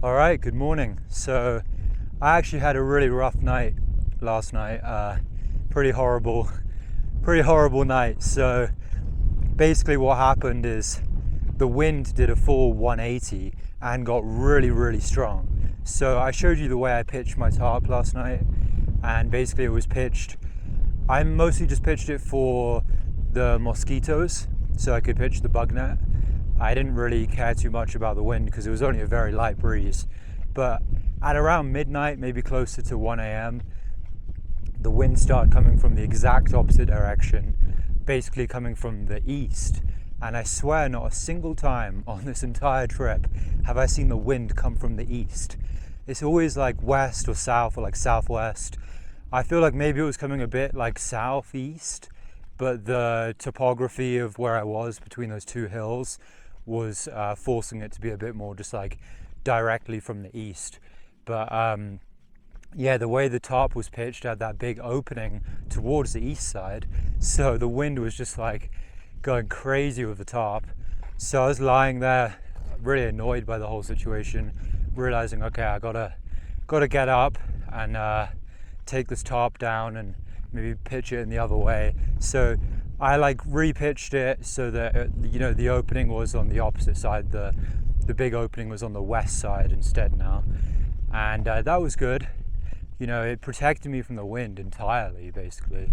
All right, good morning. So I actually had a really rough night last night. Pretty horrible, pretty horrible night. So basically what happened is the wind did a full 180 and got really, really strong. So I showed you the way I pitched my tarp last night, and basically it was pitched, I mostly just pitched it for the mosquitoes so I could pitch the bug net. I didn't really care too much about the wind because it was only a very light breeze. But at around midnight, maybe closer to 1 a.m., the wind started coming from the exact opposite direction, basically coming from the east. And I swear not a single time on this entire trip have I seen the wind come from the east. It's always like west or south or like southwest. I feel like maybe it was coming a bit like southeast, but the topography of where I was between those two hills was forcing it to be a bit more just like directly from the east. But yeah, the way the tarp was pitched had that big opening towards the east side, so the wind was just like going crazy with the tarp. So I was lying there really annoyed by the whole situation, realizing, okay, I gotta get up and take this tarp down and maybe pitch it in the other way. So I like repitched it so that the opening was on the opposite side. The big opening was on the west side instead now, and that was good. It protected me from the wind entirely, basically.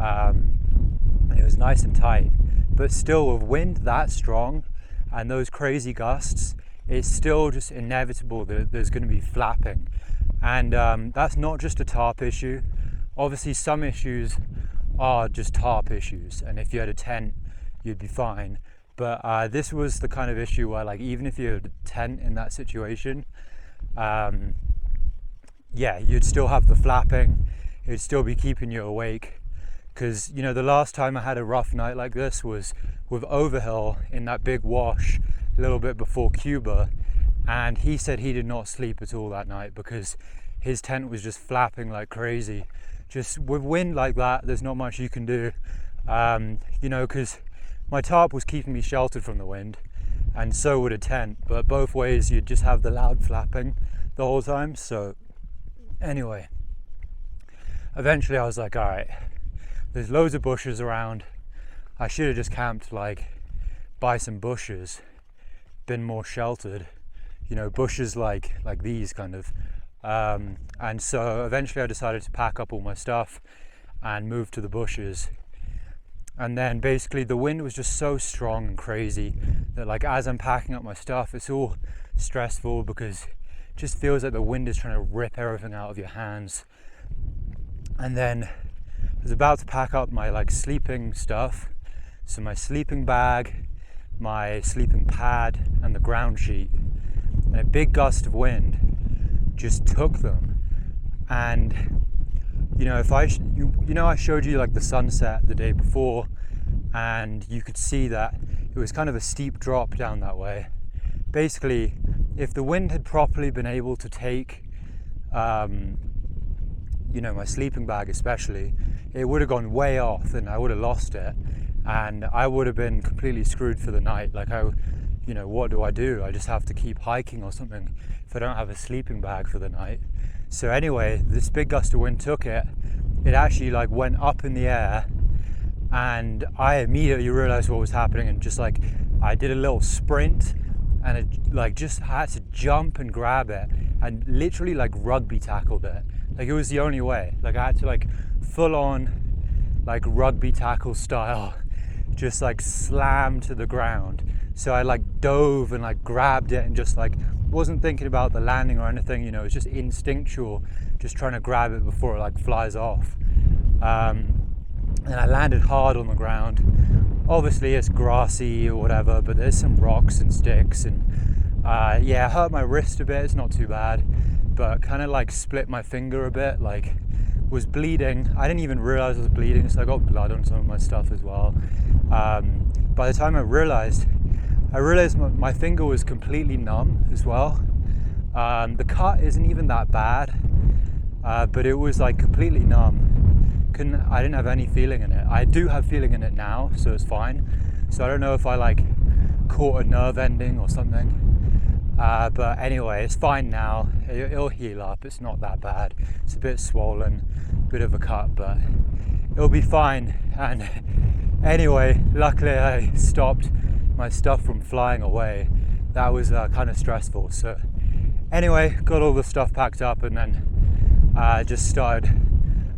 It was nice and tight, but still with wind that strong and those crazy gusts, it's still just inevitable that there's going to be flapping. And that's not just a tarp issue. Obviously some issues are just tarp issues, and if you had a tent you'd be fine. But this was the kind of issue where, like, even if you had a tent in that situation, you'd still have the flapping. It'd still be keeping you awake. Because the last time I had a rough night like this was with Overhill in that big wash a little bit before Cuba, and he said he did not sleep at all that night because his tent was just flapping like crazy. Just with wind like that, there's not much you can do, because my tarp was keeping me sheltered from the wind, and so would a tent, but both ways you'd just have the loud flapping the whole time. So anyway, eventually I was like, all right, there's loads of bushes around. I should have just camped like by some bushes, been more sheltered, bushes like these kind of. And so eventually I decided to pack up all my stuff and move to the bushes. And then basically the wind was just so strong and crazy that, like, as I'm packing up my stuff, it's all stressful because it just feels like the wind is trying to rip everything out of your hands. And then I was about to pack up my like sleeping stuff, so my sleeping bag, my sleeping pad, and the ground sheet, and a big gust of wind just took them. And I showed you like the sunset the day before, and you could see that it was kind of a steep drop down that way. Basically, if the wind had properly been able to take my sleeping bag especially, it would have gone way off and I would have lost it, and I would have been completely screwed for the night. Like, what do? I just have to keep hiking or something if I don't have a sleeping bag for the night. So anyway, this big gust of wind took it. It actually like went up in the air, and I immediately realized what was happening, and just like I did a little sprint and it like just had to jump and grab it and literally like rugby tackled it. Like, it was the only way. Like, I had to like full on like rugby tackle style just like slam to the ground. So I like dove and like grabbed it and just like wasn't thinking about the landing or anything, it was just instinctual, just trying to grab it before it like flies off. And I landed hard on the ground. Obviously it's grassy or whatever, but there's some rocks and sticks, and I hurt my wrist a bit. It's not too bad, but kind of like split my finger a bit, like was bleeding. I didn't even realize I was bleeding, so I got blood on some of my stuff as well. By the time I realized my finger was completely numb as well. The cut isn't even that bad, but it was like completely numb. I didn't have any feeling in it. I do have feeling in it now, so it's fine. So I don't know if I like caught a nerve ending or something. But anyway, it's fine now. It'll heal up. It's not that bad. It's a bit swollen, bit of a cut, but it'll be fine. And anyway, luckily I stopped my stuff from flying away. That was kind of stressful. So anyway, got all the stuff packed up, and then just started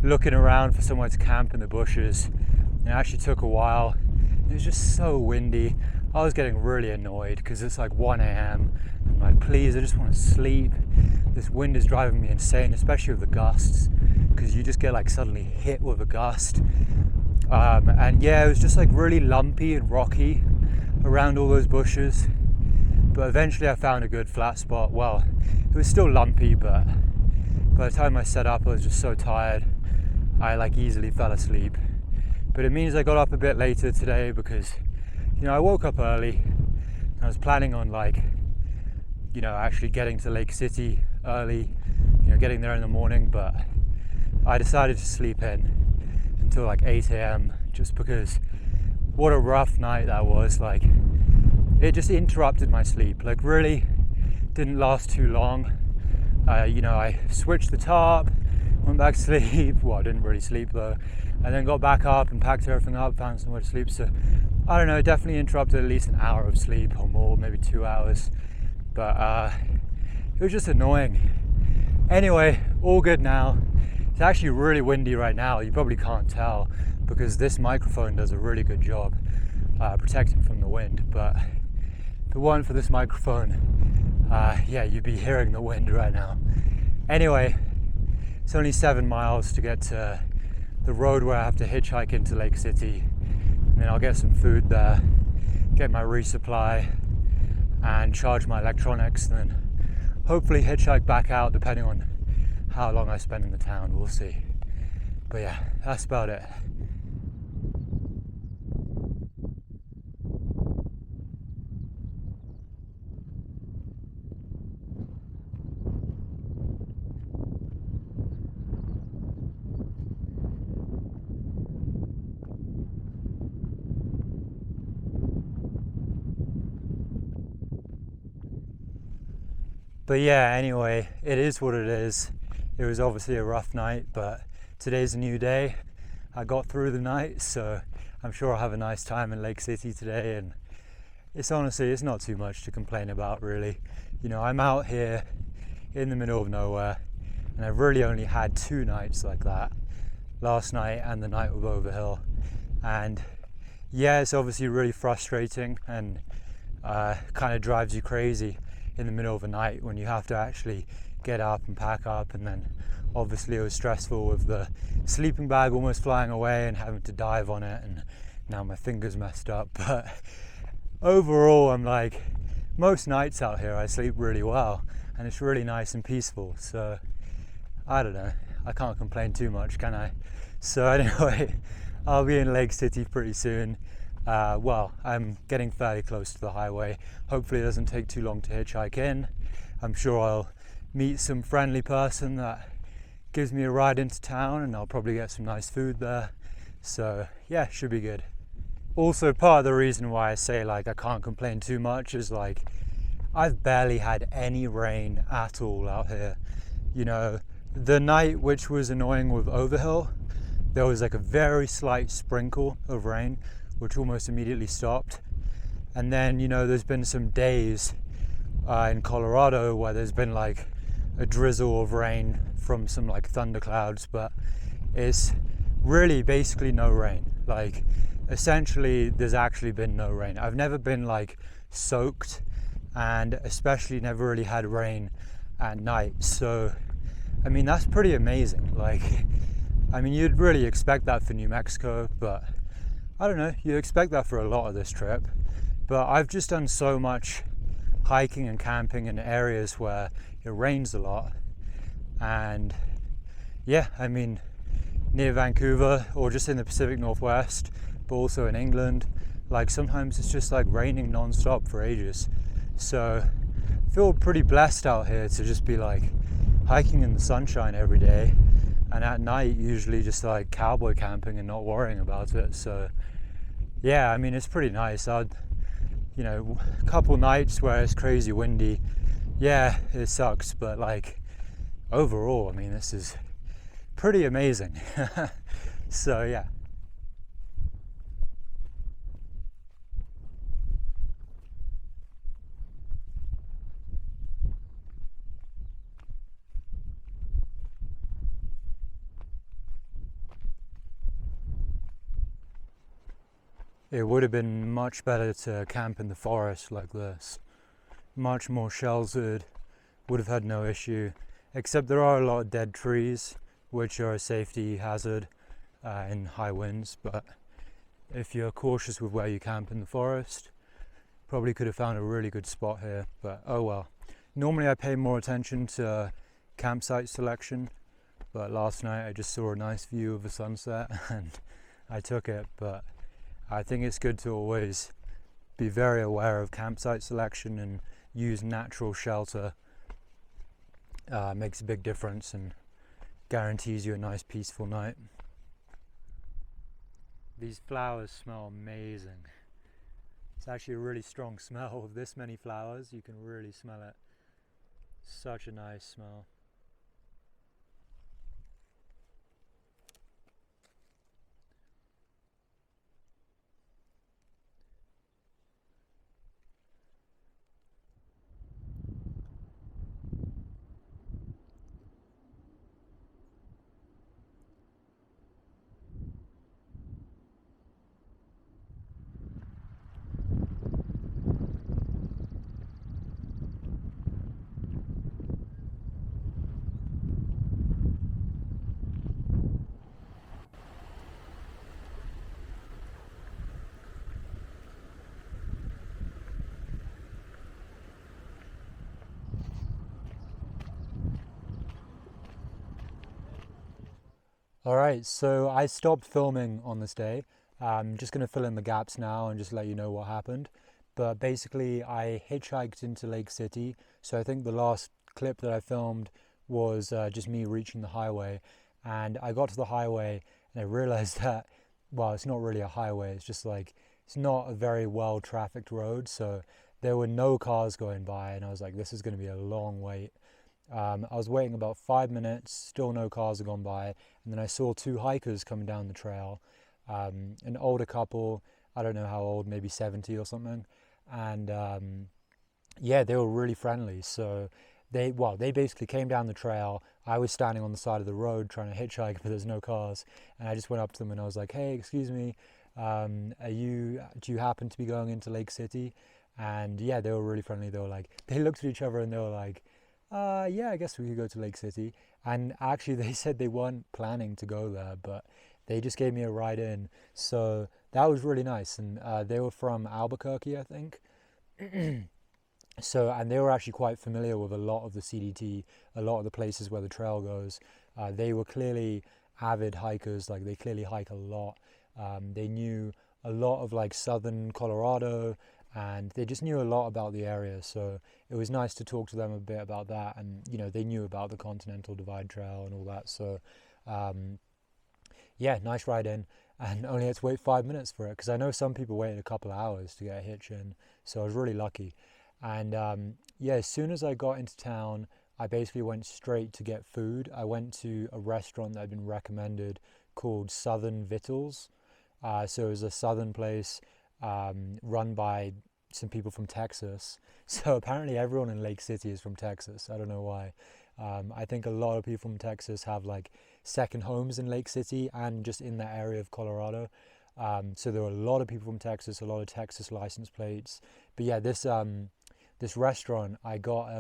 looking around for somewhere to camp in the bushes. It actually took a while. It was just so windy. I was getting really annoyed because it's like 1 a.m. I'm like, please, I just want to sleep. This wind is driving me insane, especially with the gusts, because you just get like suddenly hit with a gust. And yeah, it was just like really lumpy and rocky around all those bushes. But eventually I found a good flat spot. Well, it was still lumpy, but by the time I set up, I was just so tired. I like easily fell asleep. But it means I got up a bit later today because, you know, I woke up early. I was planning on like, you know, actually getting to Lake City early, you know, getting there in the morning, but I decided to sleep in until like 8 a.m. just because what a rough night that was. Like, it just interrupted my sleep. Like, really didn't last too long. You know, I switched the tarp, went back to sleep. Well, I didn't really sleep though. And then got back up and packed everything up, found somewhere to sleep. So I don't know, it definitely interrupted at least an hour of sleep or more, maybe 2 hours. But it was just annoying. Anyway, all good now. It's actually really windy right now. You probably can't tell because this microphone does a really good job protecting from the wind. But if it weren't for this microphone, yeah, you'd be hearing the wind right now. Anyway, it's only 7 miles to get to the road where I have to hitchhike into Lake City, and then I'll get some food there, get my resupply, and charge my electronics, and then hopefully hitchhike back out depending on how long I spend in the town. We'll see. But yeah, that's about it. But yeah, anyway, it is what it is. It was obviously a rough night, but today's a new day. I got through the night, so I'm sure I'll have a nice time in Lake City today. And it's honestly, it's not too much to complain about, really. You know, I'm out here in the middle of nowhere, and I've really only had 2 nights like that. Last night and the night with Overhill. And yeah, it's obviously really frustrating and kind of drives you crazy in the middle of the night when you have to actually get up and pack up. And then obviously it was stressful with the sleeping bag almost flying away and having to dive on it, and now my finger's messed up. But overall, I'm like, most nights out here I sleep really well and it's really nice and peaceful. So I don't know, I can't complain too much, can I? So anyway, I'll be in Lake City pretty soon. Well, I'm getting fairly close to the highway. Hopefully it doesn't take too long to hitchhike in. I'm sure I'll meet some friendly person that gives me a ride into town, and I'll probably get some nice food there. So yeah, should be good. Also, part of the reason why I say like I can't complain too much is like I've barely had any rain at all out here. You know, the night which was annoying with Overhill, there was like a very slight sprinkle of rain which almost immediately stopped. And then, you know, there's been some days in Colorado where there's been like a drizzle of rain from some like thunderclouds, but it's really basically no rain. Like, essentially there's actually been no rain. I've never been like soaked, and especially never really had rain at night. So I mean, that's pretty amazing. Like, I mean, you'd really expect that for New Mexico, but I don't know, you expect that for a lot of this trip. But I've just done so much hiking and camping in areas where it rains a lot. And yeah, I mean, near Vancouver or just in the Pacific Northwest, but also in England, like sometimes it's just like raining non-stop for ages. So I feel pretty blessed out here to just be like hiking in the sunshine every day, and at night usually just like cowboy camping and not worrying about it. So yeah, I mean, it's pretty nice. You know, a couple nights where it's crazy windy, yeah, it sucks, but like overall, I mean, this is pretty amazing. So yeah. It would have been much better to camp in the forest like this. Much more sheltered, would have had no issue. Except there are a lot of dead trees, which are a safety hazard in high winds. But if you're cautious with where you camp in the forest, probably could have found a really good spot here. But oh well. Normally I pay more attention to campsite selection, but last night I just saw a nice view of the sunset and I took it. But I think it's good to always be very aware of campsite selection and use natural shelter. Makes a big difference and guarantees you a nice peaceful night. These flowers smell amazing. It's actually a really strong smell. With this many flowers, you can really smell it. Such a nice smell. All right, so I stopped filming on this day. I'm just going to fill in the gaps now and just let you know what happened. But basically, I hitchhiked into Lake City. So I think the last clip that I filmed was just me reaching the highway. And I got to the highway and I realized that, well, it's not really a highway. It's just like, it's not a very well trafficked road. So there were no cars going by. And I was like, this is going to be a long wait. I was waiting about 5 minutes, still no cars had gone by, and then I saw two hikers coming down the trail, an older couple, I don't know how old, maybe 70 or something, and yeah, they were really friendly. So they basically came down the trail. I was standing on the side of the road trying to hitchhike, but there's no cars, and I just went up to them and I was like, hey, excuse me, do you happen to be going into Lake City? And yeah, they were really friendly. They were like, they looked at each other and they were like, yeah, I guess we could go to Lake City. And actually, they said they weren't planning to go there, but they just gave me a ride in. So that was really nice. And they were from Albuquerque, I think. So, and they were actually quite familiar with a lot of the CDT, a lot of the places where the trail goes. They were clearly avid hikers, like they clearly hike a lot. They knew a lot of like southern Colorado, and they just knew a lot about the area. So it was nice to talk to them a bit about that. And, you know, they knew about the Continental Divide Trail and all that. So, yeah, nice ride in. And only had to wait 5 minutes for it, because I know some people waited a couple of hours to get a hitch in. So I was really lucky. And yeah, as soon as I got into town, I basically went straight to get food. I went to a restaurant that had been recommended called Southern Vittles. So it was a southern place run by some people from Texas. So apparently everyone in Lake City is from Texas. I don't know why. I think a lot of people from Texas have like second homes in Lake City and just in that area of Colorado. So there were a lot of people from Texas, a lot of Texas license plates. But yeah, this restaurant, I got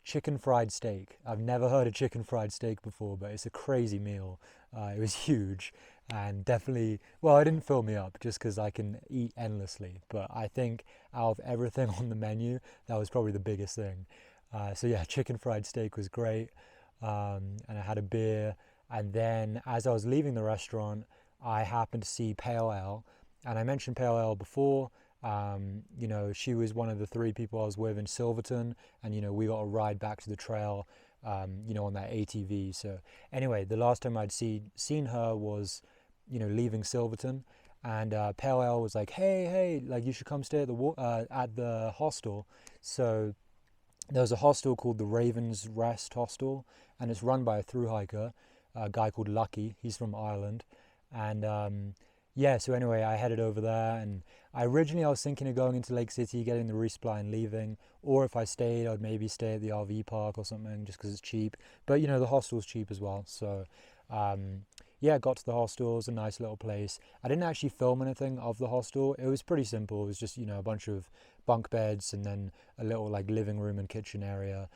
chicken fried steak. I've never heard of chicken fried steak before, but it's a crazy meal. It was huge and definitely, well, it didn't fill me up just because I can eat endlessly. But I think out of everything on the menu, that was probably the biggest thing. So yeah, chicken fried steak was great. And I had a beer. And then as I was leaving the restaurant, I happened to see Pale Ale. And I mentioned Pale Ale before. You know, she was one of the three people I was with in Silverton, and you know, we got a ride back to the trail, you know, on that ATV. So anyway, the last time I'd seen her was, you know, leaving Silverton, and Pale Ale was like, hey, like you should come stay at the hostel. So there was a hostel called the Raven's Rest Hostel, and it's run by a thru hiker, a guy called Lucky. He's from Ireland, and yeah. So anyway, I headed over there, and I was thinking of going into Lake City, getting the resupply and leaving, or if I stayed, I'd maybe stay at the RV park or something, just because it's cheap. But the hostel's cheap as well, so. Yeah, got to the hostel. It was a nice little place. I didn't actually film anything of the hostel. It was pretty simple. It was just, a bunch of bunk beds and then a little like living room and kitchen area.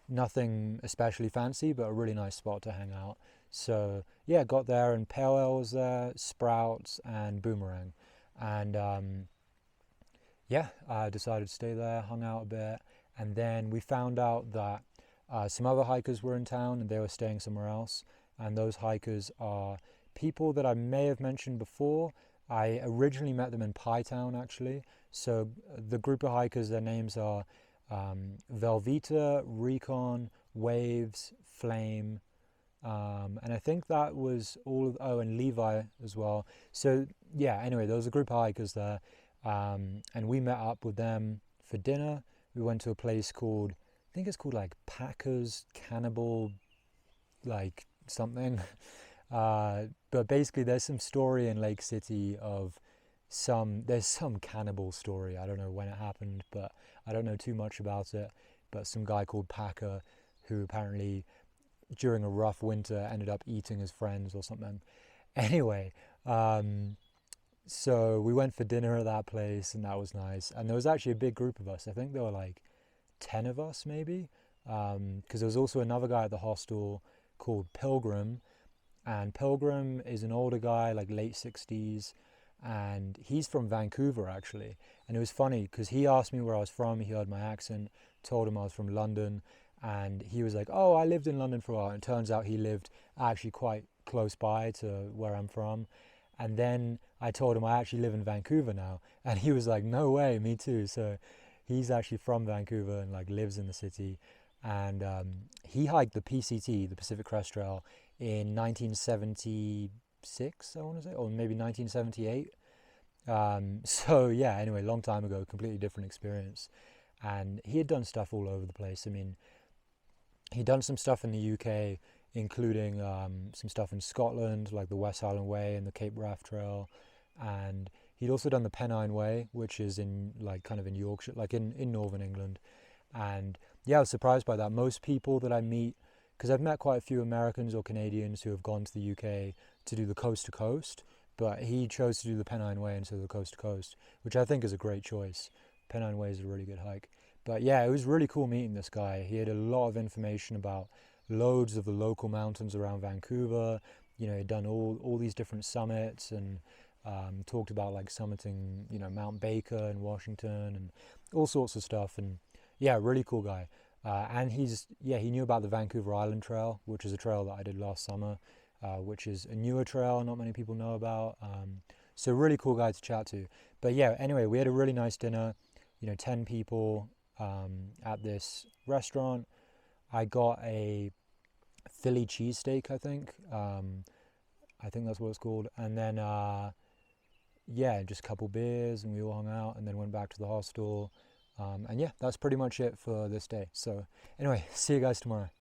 Nothing especially fancy, but a really nice spot to hang out. So yeah, got there and Pale Ale was there, Sprouts and Boomerang. And yeah, I decided to stay there, hung out a bit. And then we found out that some other hikers were in town and they were staying somewhere else. And those hikers are people that I may have mentioned before. I originally met them in Pie Town, actually. So the group of hikers, their names are Velveeta, Recon, Waves, Flame, and I think that was all of, and Levi as well. So yeah, anyway, there was a group of hikers there, and we met up with them for dinner. We went to a place called, I think it's called like Packers Cannibal, like something. But basically there's some story in Lake City of there's some cannibal story. I don't know when it happened, but I don't know too much about it. But some guy called Packer who apparently during a rough winter ended up eating his friends or something. Anyway, so we went for dinner at that place and that was nice. And there was actually a big group of us. I think there were like 10 of us maybe, because there was also another guy at the hostel called Pilgrim, and Pilgrim is an older guy, like late 60s, and he's from Vancouver actually. And it was funny because he asked me where I was from. He heard my accent, told him I was from London, and he was like, oh, I lived in London for a while. And it turns out he lived actually quite close by to where I'm from. And then I told him I actually live in Vancouver now, and he was like, no way, me too. So he's actually from Vancouver and like lives in the city. And he hiked the PCT, the Pacific Crest Trail, in 1976, I want to say, or maybe 1978. So yeah, anyway, long time ago, completely different experience. And he had done stuff all over the place. I mean, he'd done some stuff in the UK, including some stuff in Scotland, like the West Highland Way and the Cape Wrath Trail. And he'd also done the Pennine Way, which is in like kind of in Yorkshire, like in northern England. And yeah, I was surprised by that. Most people that I meet, because I've met quite a few Americans or Canadians who have gone to the UK to do the coast to coast, but he chose to do the Pennine Way instead of the coast to coast, which I think is a great choice. Pennine Way is a really good hike. But yeah, it was really cool meeting this guy. He had a lot of information about loads of the local mountains around Vancouver. He'd done all these different summits and talked about like summiting, Mount Baker in Washington and all sorts of stuff. And yeah, really cool guy. And he knew about the Vancouver Island Trail, which is a trail that I did last summer, which is a newer trail not many people know about. So really cool guy to chat to. But yeah, anyway, we had a really nice dinner, 10 people at this restaurant. I got a Philly cheesesteak, I think. I think that's what it's called. And then, yeah, just a couple beers and we all hung out and then went back to the hostel. And yeah, that's pretty much it for this day. So anyway, see you guys tomorrow.